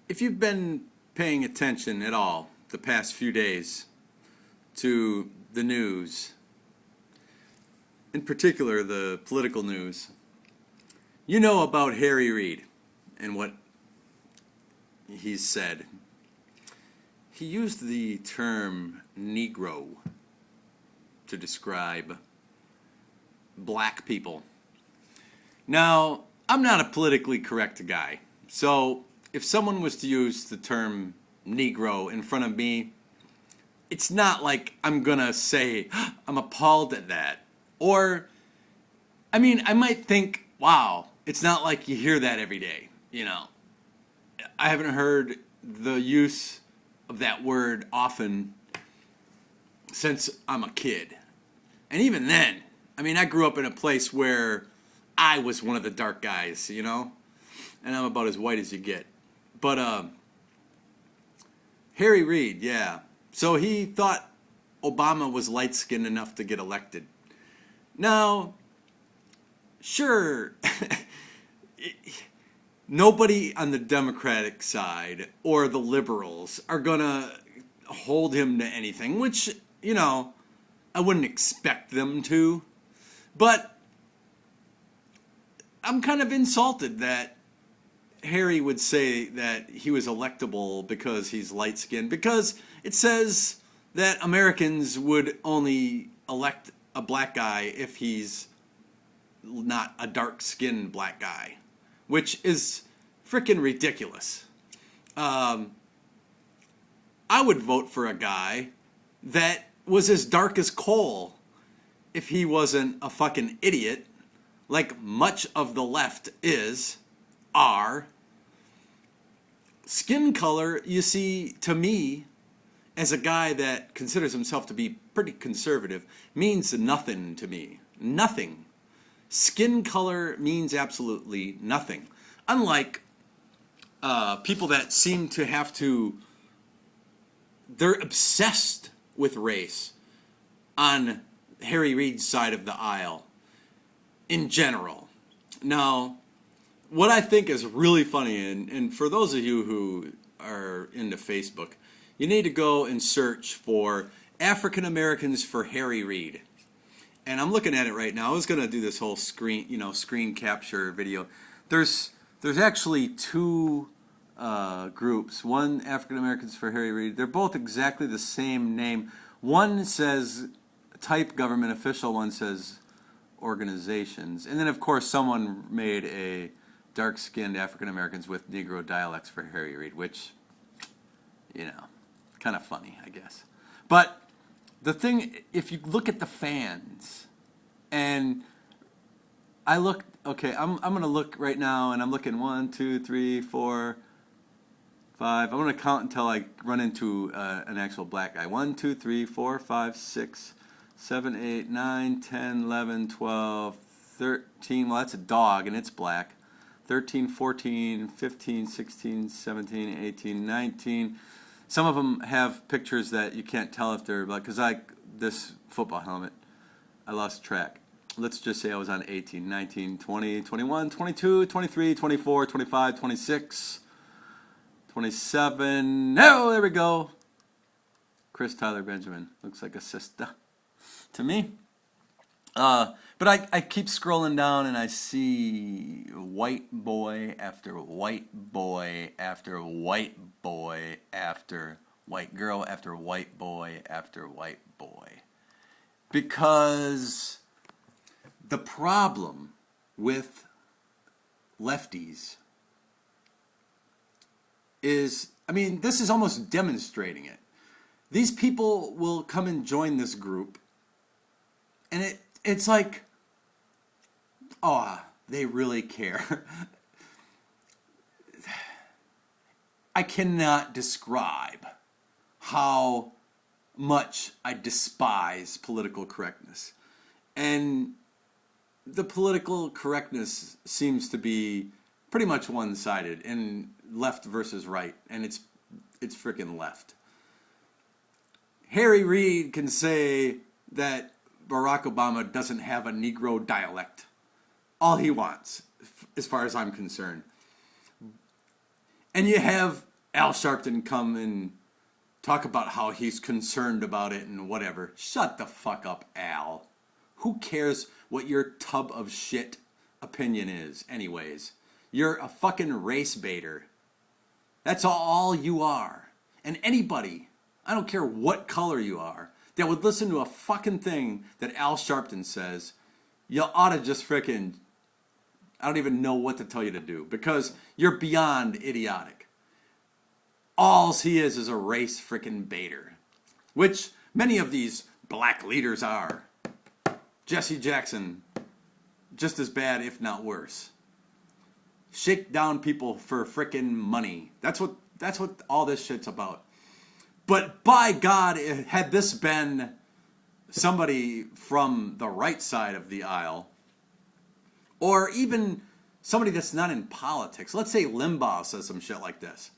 If you've been paying attention at all the past few days to the news, in particular the political news, you know about Harry Reid and what he's said. He used the term Negro to describe black people. Now, I'm not a politically correct guy, so if someone was to use the term Negro in front of me, it's not like I'm gonna say, I'm appalled at that. Or, I mean, I might think, wow, it's not like you hear that every day, you know. I haven't heard the use of that word often since I'm a kid. And even then, I mean, I grew up in a place where I was one of the dark guys, you know? And I'm about as white as you get. But, Harry Reid, yeah. So he thought Obama was light-skinned enough to get elected. Now, sure, nobody on the Democratic side or the liberals are going to hold him to anything, which, you know, I wouldn't expect them to. But I'm kind of insulted that Harry would say that he was electable because he's light-skinned, because it says that Americans would only elect a black guy if he's not a dark-skinned black guy, which is freaking ridiculous. I would vote for a guy that was as dark as coal if he wasn't a fucking idiot, like much of the left are. Skin color, you see, to me, as a guy that considers himself to be pretty conservative, means nothing to me. Nothing. Skin color means absolutely nothing. Unlike people that seem to have to, they're obsessed with race on Harry Reid's side of the aisle in general. Now, what I think is really funny, and for those of you who are into Facebook, you need to go and search for African Americans for Harry Reid. And I'm looking at it right now. I was going to do this whole screen capture video. There's actually two groups. One, African Americans for Harry Reid. They're both exactly the same name. One says type government official, one says organizations. And then, of course, someone made a dark-skinned African Americans with Negro dialects for Harry Reid, which, you know, kind of funny, I guess. But the thing, if you look at the fans, and I look, okay, I'm going to look right now, and I'm looking 1, 2, 3, 4, 5. I'm going to count until I run into an actual black guy. 1, 2, 3, 4, 5, 6, 7, 8, 9, 10, 11, 12, 13. Well, that's a dog, and it's black. 13, 14, 15, 16, 17, 18, 19. Some of them have pictures that you can't tell if they're black, because this football helmet, I lost track. Let's just say I was on 18, 19, 20, 21, 22, 23, 24, 25, 26, 27. No, there we go. Chris Tyler Benjamin. Looks like a sister to me. But I keep scrolling down and I see white boy after white boy after white boy after white girl after white boy after white boy. Because the problem with lefties is, I mean, this is almost demonstrating it. These people will come and join this group, and it's like, oh, they really care. I cannot describe how much I despise political correctness. And the political correctness seems to be pretty much one-sided, and left versus right, and it's freaking left. Harry Reid can say that Barack Obama doesn't have a Negro dialect. All he wants, as far as I'm concerned. And you have Al Sharpton come and talk about how he's concerned about it and whatever. Shut the fuck up, Al. Who cares what your tub of shit opinion is, anyways? You're a fucking race baiter. That's all you are. And anybody, I don't care what color you are, that would listen to a fucking thing that Al Sharpton says, you ought to just frickin', I don't even know what to tell you to do, because you're beyond idiotic. Alls he is a race frickin' baiter, which many of these black leaders are. Jesse Jackson, just as bad, if not worse. Shake down people for frickin' money. That's what all this shit's about. But by God, had this been somebody from the right side of the aisle, or even somebody that's not in politics, let's say Limbaugh says some shit like this,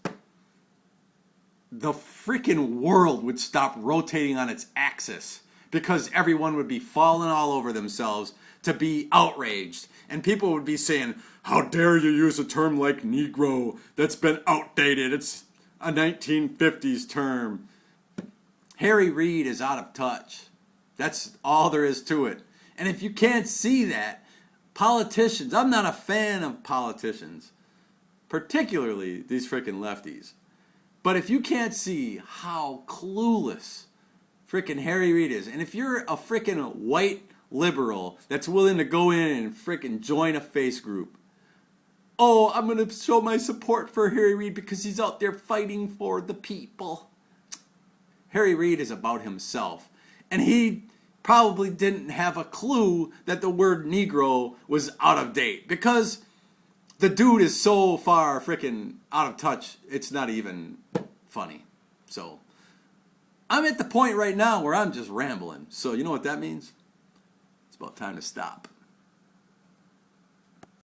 the freaking world would stop rotating on its axis, because everyone would be falling all over themselves to be outraged. And people would be saying, how dare you use a term like Negro? That's been outdated. It's a 1950s term. Harry Reid is out of touch. That's all there is to it. And if you can't see that, politicians, I'm not a fan of politicians, particularly these freaking lefties. But if you can't see how clueless frickin' Harry Reid is, and if you're a frickin' white liberal that's willing to go in and frickin' join a face group, oh, I'm going to show my support for Harry Reid because he's out there fighting for the people. Harry Reid is about himself, and he probably didn't have a clue that the word Negro was out of date, because the dude is so far frickin' out of touch, it's not even funny. So I'm at the point right now where I'm just rambling. So you know what that means? It's about time to stop.